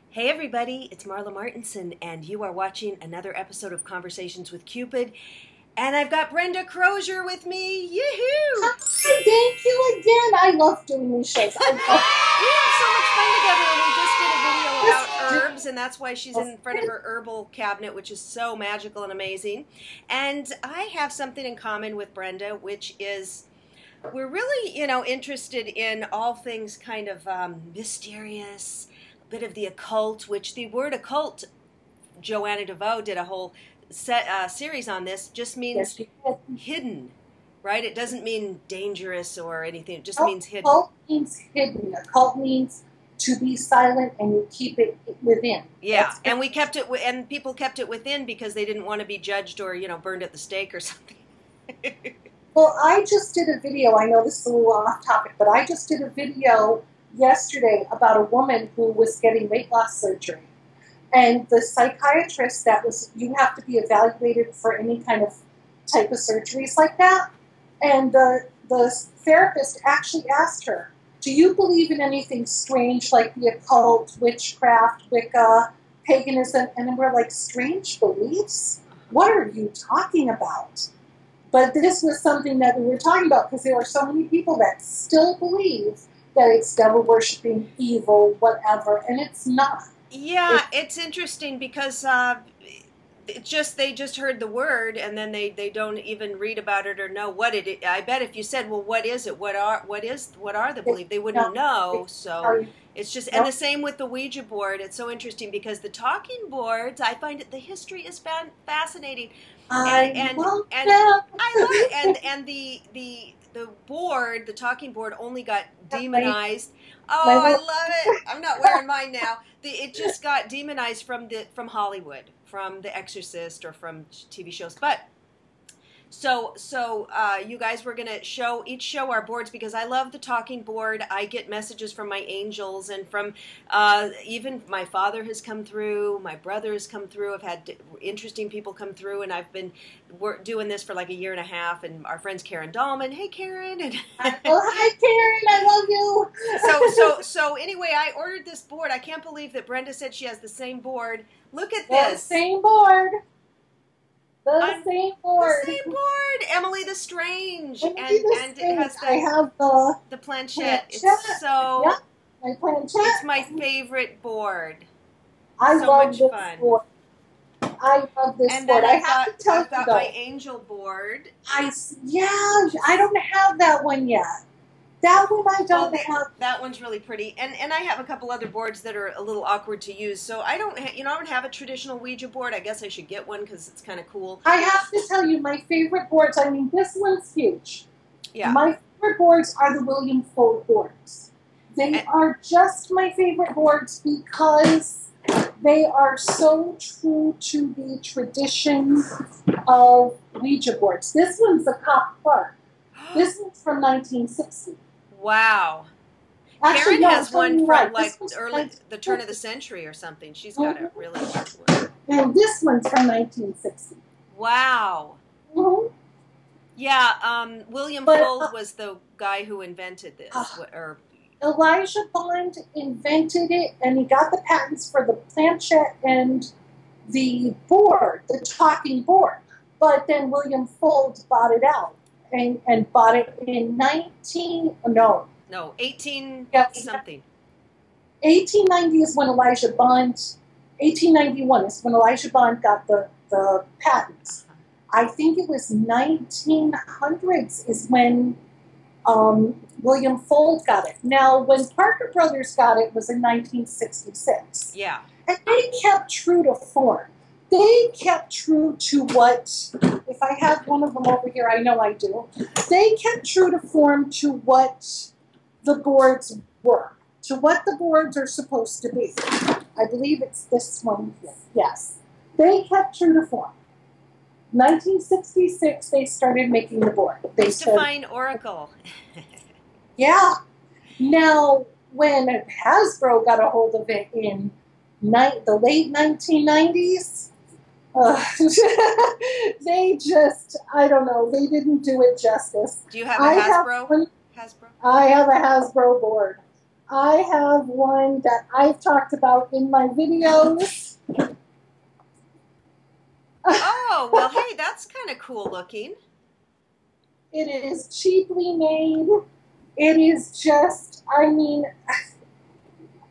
Hey everybody, it's Marla Martinson, and you are watching another episode of Conversations with Cupid. And I've got Brenda Crozier with me. Yoo-hoo! Hi, thank you again. I love doing these shows. We have so much fun together, and we just did a video about herbs, and that's why she's in front of her herbal cabinet, which is so magical and amazing. And I have something in common with Brenda, which is we're really, interested in all things kind of mysterious, bit of the occult, which the word occult, Joanna DeVoe did a whole series on this, just means hidden, right? It doesn't mean dangerous or anything. It just means hidden. Occult means hidden. Occult means to be silent and you keep it within. Yeah, and we kept it, and people kept it within because they didn't want to be judged or, burned at the stake or something. Well, I just did a video. I know this is a little off topic, but I just did a video yesterday about a woman who was getting weight loss surgery. And the psychiatrist you have to be evaluated for any kind of type of surgeries like that. And the therapist actually asked her, do you believe in anything strange like the occult, witchcraft, Wicca, paganism? And we're like, strange beliefs? What are you talking about? But this was something that we were talking about because there are so many people that still believe that it's devil worshipping, evil, whatever, and it's not. Yeah, it's interesting because they just heard the word and then they don't even read about it or know what it is. I bet if you said, well, what is it? What are the beliefs? They wouldn't know. So it's just, and the same with the Ouija board. It's so interesting because the talking boards, I find the history is fascinating. I love it. And the board, the talking board, only got demonized. Oh, I love it. I'm not wearing mine now. It just got demonized from Hollywood, from The Exorcist, or from TV shows. But so you guys, we're going to each show our boards because I love the talking board. I get messages from my angels and from even my father has come through, my brother has come through. I've had interesting people come through, and I've been doing this for like a year and a half. And our friend's Karen Dahlman. Hey, Karen. And oh, hi, Karen. I love you. So anyway, I ordered this board. I can't believe that Brenda said she has the same board. Look at this. The same board. The same board. Emily the Strange. It has I have the planchette. It's so... Yeah, my planchette. It's my favorite board. I love this board. I love this board. I have to tell you, I've got my angel board. I don't have that one yet. That one I don't have. That one's really pretty, and I have a couple other boards that are a little awkward to use. So I don't, I don't have a traditional Ouija board. I guess I should get one because it's kind of cool. I have to tell you, my favorite boards. I mean, this one's huge. Yeah. My favorite boards are the William Fold boards. They are just my favorite boards because they are so true to the tradition of Ouija boards. This one's a Cop Clark. This one's from 1960. Wow. Actually, Karen has one from the turn of the century or something. She's got a really good one. And this one's from 1960. Wow. Mm-hmm. Yeah, William Fold was the guy who invented this. Elijah Bond invented it, and he got the patents for the planchette and the board, the talking board. But then William Fold bought it out. And bought it in 18 something. 1890 is when 1891 is when Elijah Bond got the patents. I think it was 1900s is when William Fold got it. Now, when Parker Brothers got it was in 1966. Yeah. And they kept true to form. They kept true to what, if I have one of them over here, I know I do. They kept true to form to what the boards were, to what the boards are supposed to be. I believe it's this one here. Yes. They kept true to form. 1966, they started making the board. Let's define Oracle. Yeah. Now, when Hasbro got a hold of it in the late 1990s, they just, I don't know, they didn't do it justice. Do you have a Hasbro? I have a Hasbro board. I have one that I've talked about in my videos. Oh, well, hey, that's kind of cool looking. It is cheaply made. It is just, I mean,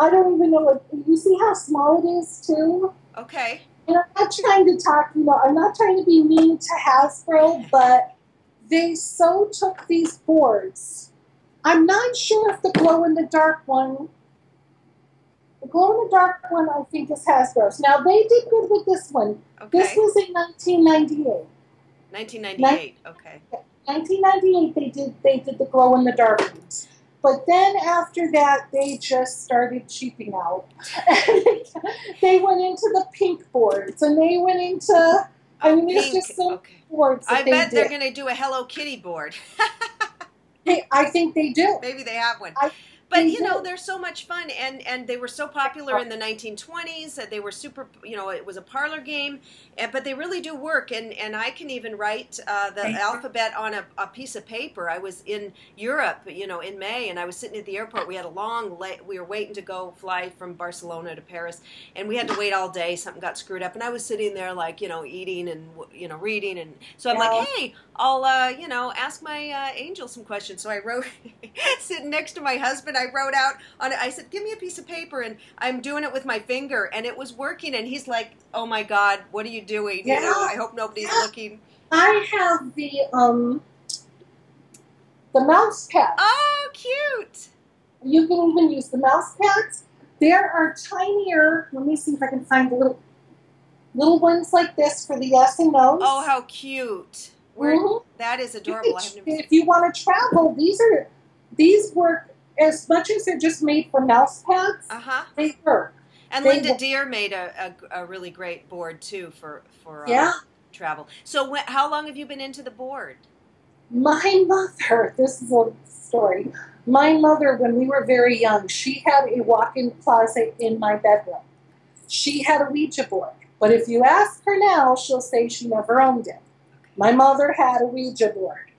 I don't even know what, you see how small it is too? Okay. And I'm not trying to talk, I'm not trying to be mean to Hasbro, but they so took these boards. I'm not sure if the glow-in-the-dark one, I think is Hasbro's. Now, they did good with this one. Okay. This was in 1998. 1998, okay. 1998, they did the glow-in-the-dark ones. But then after that, they just started cheaping out. They went into the pink boards, and they went into, I mean, there's just some boards that I bet they're going to do a Hello Kitty board. I think they do. Maybe they have one. But, you know, they're so much fun, and they were so popular in the 1920s. They were super, you know, it was a parlor game, but they really do work. And I can even write the alphabet on a piece of paper. I was in Europe, you know, in May, and I was sitting at the airport. We had a we were waiting to go fly from Barcelona to Paris, and we had to wait all day. Something got screwed up, and I was sitting there, like, you know, eating and, you know, reading. And so I'm like, hey, I'll, you know, ask my angel some questions. So I wrote, sitting next to my husband, I wrote out on it. I said, give me a piece of paper, and I'm doing it with my finger, and it was working. And he's like, oh my God, what are you doing? Yeah. You know, I hope nobody's looking. I have the mouse pad. Oh, cute. You can even use the mouse pads. There are tinier, let me see if I can find the little ones like this for the yes and no's. Oh, how cute. That is adorable. If you want to travel, these work as much as they're just made for mouse pads. They work. And Linda Deere made a really great board too for travel. So how long have you been into the board? My mother, this is a story. My mother, when we were very young, she had a walk-in closet in my bedroom. She had a Ouija board, but if you ask her now, she'll say she never owned it. My mother had a Ouija board,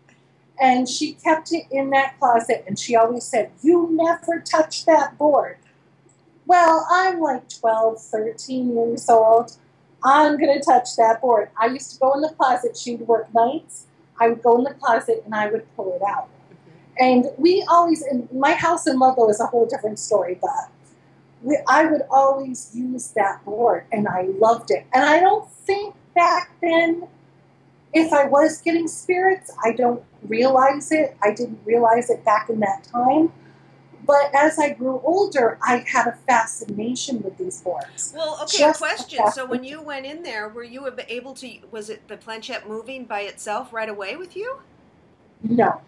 and she kept it in that closet, and she always said, you never touch that board. Well, I'm like 12, 13 years old. I'm going to touch that board. I used to go in the closet. She would work nights. I would go in the closet, and I would pull it out. And we always, in my house in Ludlow is a whole different story, but I would always use that board, and I loved it. And I don't think back then, if I was getting spirits, I don't realize it. I didn't realize it back in that time. But as I grew older, I had a fascination with these boards. Well, okay, a question. So when you went in there, were you able to, was it the planchette moving by itself right away with you? No.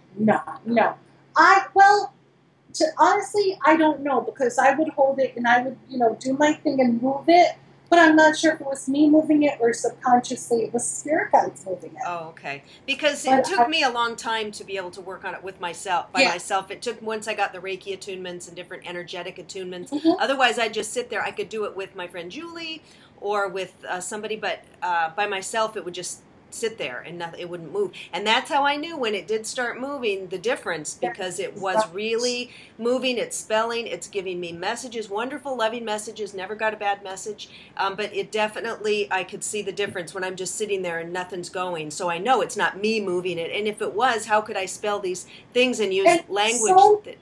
Honestly, I don't know, because I would hold it and I would, you know, do my thing and move it. But I'm not sure if it was me moving it or subconsciously it was spirit guides moving it. Oh, okay. Because it took me a long time to be able to work on it with myself, by myself. It took, once I got the Reiki attunements and different energetic attunements. Otherwise, I'd just sit there. I could do it with my friend Julie or with somebody, but by myself, it would just sit there and nothing, it wouldn't move. And that's how I knew when it did start moving the difference, because it was really moving. It's spelling, it's giving me messages, wonderful loving messages, never got a bad message, but it definitely, I could see the difference when I'm just sitting there and nothing's going. So I know it's not me moving it, and if it was, how could I spell these things and use language?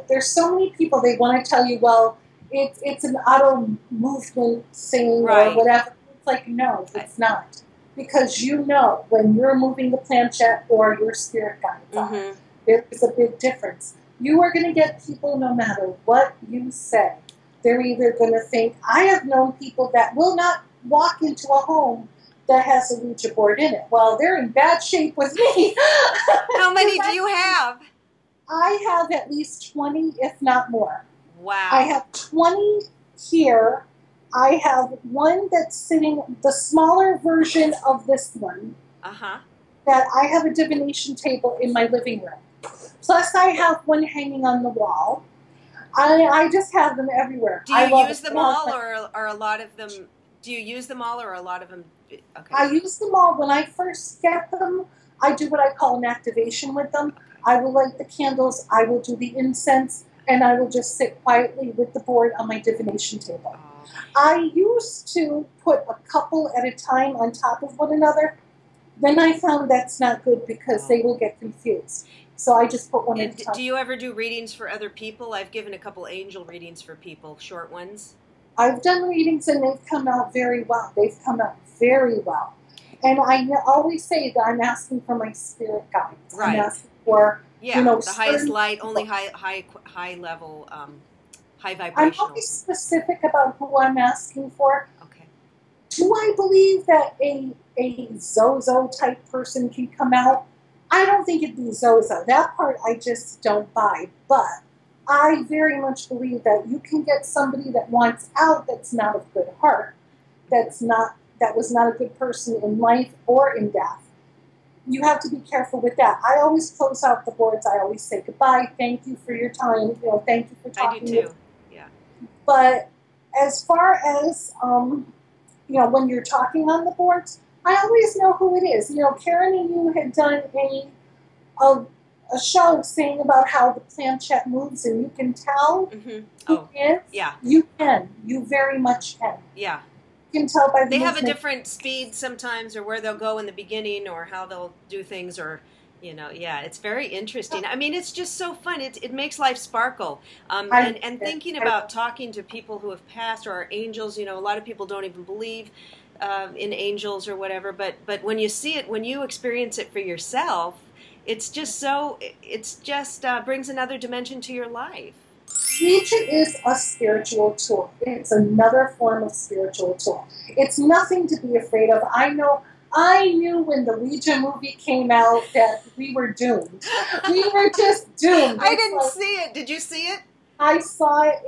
There's so many people, they want to tell you, well, it's an auto movement thing or whatever. It's like, no, it's not. Because you know when you're moving the planchette or your spirit guides are, there's a big difference. You are going to get people, no matter what you say, they're either going to think, I have known people that will not walk into a home that has a Ouija board in it. Well, they're in bad shape with me. How many do you have? I have at least 20, if not more. Wow. I have 20 here. I have one that's sitting, the smaller version of this one, that I have a divination table in my living room. Plus I have one hanging on the wall. I just have them everywhere. Do you use them all, or are a lot of them, do you use them all, or are a lot of them? Okay. I use them all. When I first get them, I do what I call an activation with them. I will light the candles, I will do the incense, and I will just sit quietly with the board on my divination table. Oh. I used to put a couple at a time on top of one another. Then I found that's not good because they will get confused. So I just put one at a time. Do you ever do readings for other people? I've given a couple angel readings for people, short ones. I've done readings and they've come out very well. They've come out very well. And I always say that I'm asking for my spirit guides. Right. I'm asking for, the highest light, only high level, high vibrational. I'm always specific about who I'm asking for. Okay. Do I believe that a Zozo type person can come out? I don't think it'd be Zozo. That part I just don't buy. But I very much believe that you can get somebody that wants out that's not of good heart, that was not a good person in life or in death. You have to be careful with that. I always close out the boards. I always say goodbye. Thank you for your time. Thank you for talking. I do too. Yeah. But as far as when you're talking on the boards, I always know who it is. Karen and you had done a show saying about how the planchette moves, and you can tell who it is. Yeah. You can. You very much can. Yeah. You can tell by the They have movement. a different speed sometimes, or where they'll go in the beginning, or how they'll do things, or it's very interesting. I mean, it's just so fun. It makes life sparkle. And thinking about talking to people who have passed or are angels. A lot of people don't even believe in angels or whatever. But when you see it, when you experience it for yourself, it's just brings another dimension to your life. Ouija is a spiritual tool. It's another form of spiritual tool. It's nothing to be afraid of. I knew when the Ouija movie came out that we were doomed. We were just doomed. I didn't see it. Did you see it? I saw it.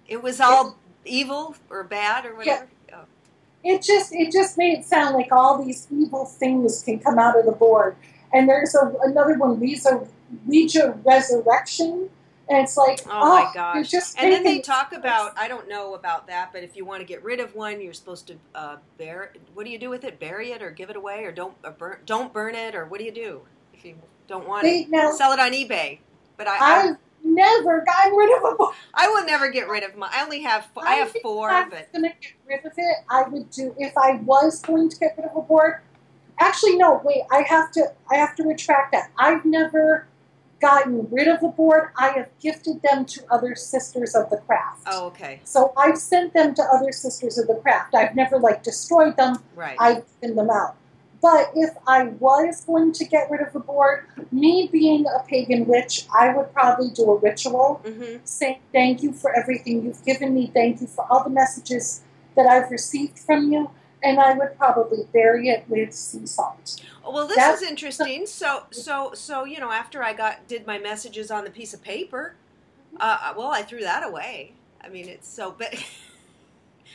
It was all evil or bad or whatever? Yeah. Oh. It just made it sound like all these evil things can come out of the board. And there's another one, Ouija Resurrection. And it's like, oh my gosh. You're just and then they talk about, I don't know about that, but if you want to get rid of one, you're supposed to what do you do with it? Bury it or give it away, or don't burn it, or what do you do if you don't want it? Sell it on eBay. But I've never gotten rid of a board. I will never get rid of mine. I only have I have four. If I was going to get rid of it, I would do, if I was going to get rid of a board. Actually, no, wait, I have to retract that. I've never gotten rid of a board. I have gifted them to other sisters of the craft. Oh, okay. So I've sent them to other sisters of the craft. I've never destroyed them. Right. I've given them out. But if I was going to get rid of a board, me being a pagan witch, I would probably do a ritual saying thank you for everything you've given me. Thank you for all the messages that I've received from you. And I would probably bury it with sea salt. Well, this is interesting. So after I did my messages on the piece of paper, I threw that away. I mean, it's so bad.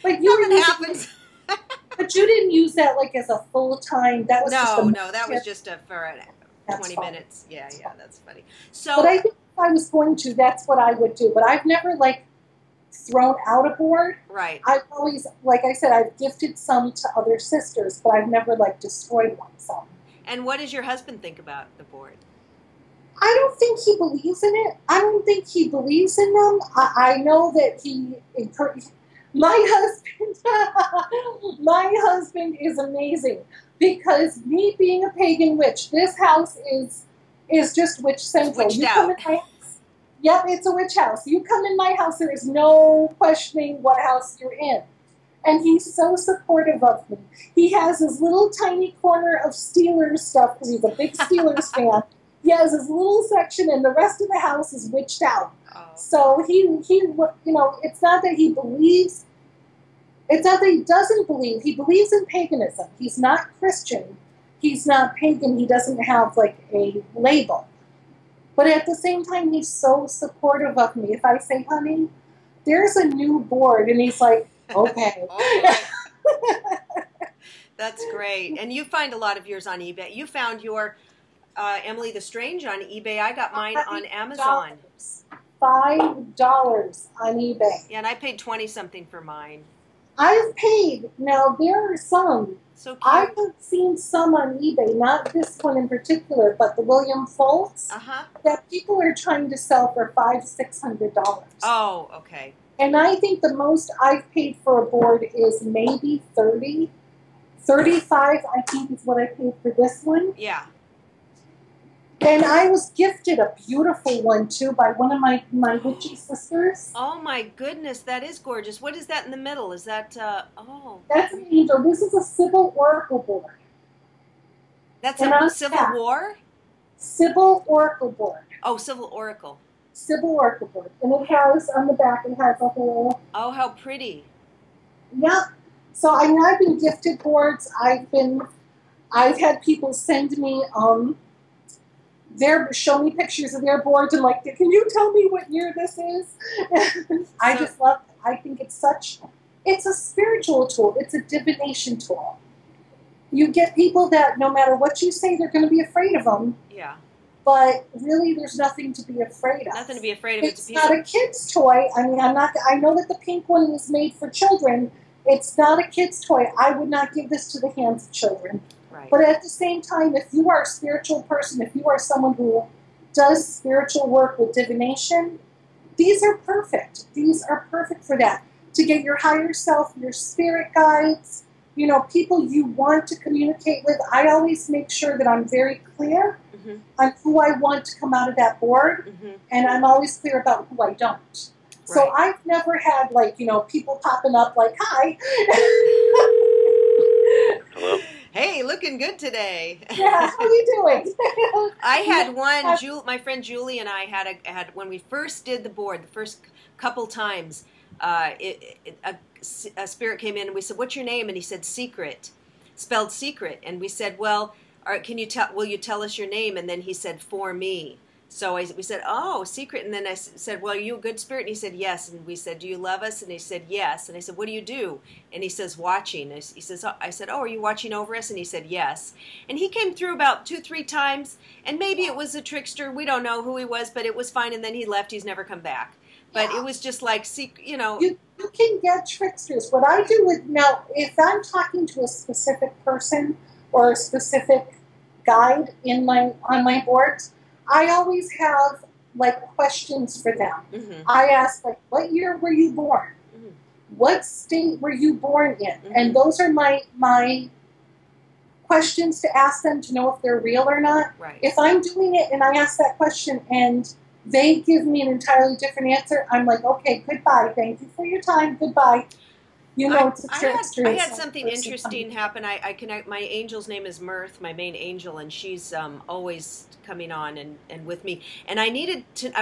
But nothing happens. But you didn't use that as a full time. That was that was just for 20 minutes. Yeah, that's funny. So, but I think if I was going to, that's what I would do. But I've never thrown out a board. Right. I've always, like I said, I've gifted some to other sisters, but I've never destroyed one. So. And what does your husband think about the board? I don't think he believes in it. I don't think he believes in them. I know that he encouraged. My husband is amazing because me being a pagan witch, this house is just witch central. It's witched out. Yep, it's a witch house. You come in my house, there is no questioning what house you're in. And he's so supportive of me. He has his little tiny corner of Steelers stuff because he's a big Steelers fan. He has his little section, and the rest of the house is witched out. Oh. So he, it's not that he believes. It's not that he doesn't believe. He believes in paganism. He's not Christian. He's not pagan. He doesn't have a label. But at the same time, he's so supportive of me. If I say, honey, there's a new board, and he's like, okay. That's great. And you find a lot of yours on eBay. You found your Emily the Strange on eBay. I got mine on Amazon. $5 on eBay. Yeah, and I paid 20-something for mine. I've paid. Now, there are some. So cute. I have seen some on eBay, not this one in particular, but the William Foltz, that people are trying to sell for $500-600. Oh, okay. And I think the most I've paid for a board is maybe 30, 35. I think is what I paid for this one. Yeah. And I was gifted a beautiful one too by one of my witchy sisters. Oh my goodness, that is gorgeous. What is that in the middle? Is that oh? That's an angel. This is a Sybil Oracle board. That's a Civil War? Sybil Oracle board. Oh, Civil Oracle. Sybil Oracle board. And it has on the back, it has a whole. Oh, how pretty. Yeah. So I mean, I've been gifted boards. I've had people send me show me pictures of their boards and like, can you tell me what year this is? I just love it. I think it's a spiritual tool. It's a divination tool. You get people that no matter what you say, they're going to be afraid of them. Yeah. But really, there's nothing to be afraid of. Nothing to be afraid of. It's not a kid's toy. I mean, I know that the pink one is made for children. It's not a kid's toy. I would not give this to the hands of children. Right. But at the same time, if you are a spiritual person, if you are someone who does spiritual work with divination, these are perfect. These are perfect for that. To get your higher self, your spirit guides, you know, people you want to communicate with. I always make sure that I'm very clear on who I want to come out of that board, and I'm always clear about who I don't. Right. So I've never had, like, you know, people popping up like, hi. Hello. Hey, looking good today. Yeah, how are you doing? I had one. My friend Julie and I had when we first did the board, the first couple times, a spirit came in and we said, "What's your name?" And he said, "Secret," spelled secret. And we said, "Well, will you tell us your name?" And then he said, "For me." So we said, "Oh, secret." And then I said, "Well, are you a good spirit?" And he said, "Yes." And we said, "Do you love us?" And he said, "Yes." And I said, "What do you do?" And he says, "Watching." He says, I said, "Oh, are you watching over us?" And he said, "Yes." And he came through about 2-3 times, and maybe it was a trickster. We don't know who he was, but it was fine. And then he left. He's never come back. But it was just like, you know. You can get tricksters. What I do with, now, if I'm talking to a specific person or a specific guide on my boards, I always have, like, questions for them. I ask, like, what year were you born? What state were you born in? And those are my questions to ask them to know if they're real or not. Right. If I'm doing it and I ask that question and they give me an entirely different answer, I'm like, okay, goodbye. Thank you for your time. Goodbye. You know, it's a trickster. I had something interesting happen. I connect. My angel's name is Mirth, my main angel, and she's always coming on and with me. And I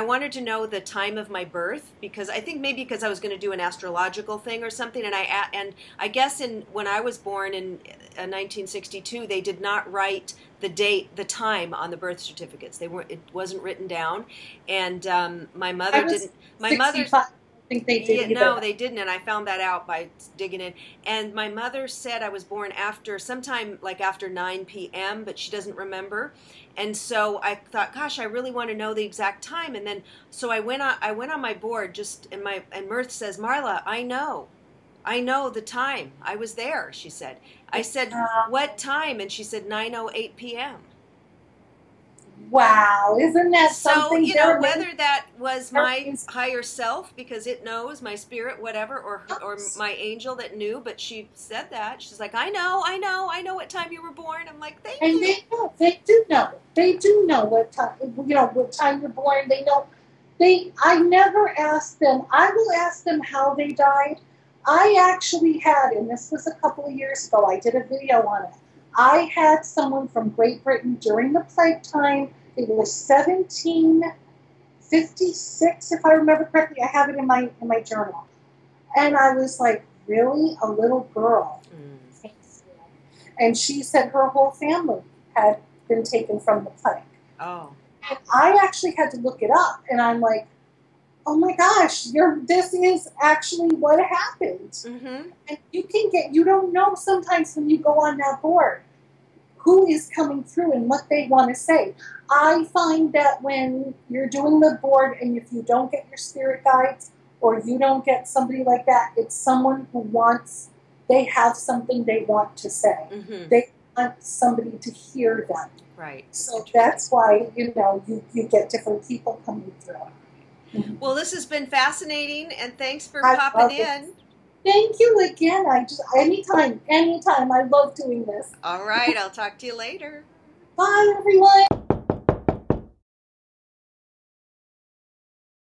wanted to know the time of my birth, because I think maybe because I was going to do an astrological thing or something. And I guess when I was born in 1962, they did not write the date, the time on the birth certificates. It wasn't written down, and my mother didn't. My mother. Think they did. No, they didn't, and I found that out by digging in. And my mother said I was born sometime like after 9 p.m., but she doesn't remember. And so I thought, gosh, I really want to know the exact time. And then so I went on my board and Mirth says, "Marla, I know the time. I was there," she said. I said, "What time?" And she said 9:08 p.m. Wow, isn't that something? So, you know, whether that was my higher self, because it knows, my spirit, whatever, or my angel that knew, but she said that. She's like, I know what time you were born. I'm like, thank you. And they do know what time, you know, what time you're born. They know. I never asked them. I will ask them how they died. I actually had, and this was a couple of years ago, I did a video on it. I had someone from Great Britain during the plague time. It was 1756, if I remember correctly. I have it in my journal. And I was like, really? A little girl? And she said her whole family had been taken from the plague. Oh. And I actually had to look it up. And I'm like, oh my gosh, this is actually what happened. And you don't know sometimes when you go on that board who is coming through and what they want to say. I find that when you're doing the board and if you don't get your spirit guides or you don't get somebody like that, it's someone who wants they have something they want to say. Mm-hmm. They want somebody to hear them. Right. So that's why, you know, you get different people coming through. Mm-hmm. Well, this has been fascinating, and thanks for popping in. Thank you again. Anytime. I love doing this. All right, I'll talk to you later. Bye, everyone.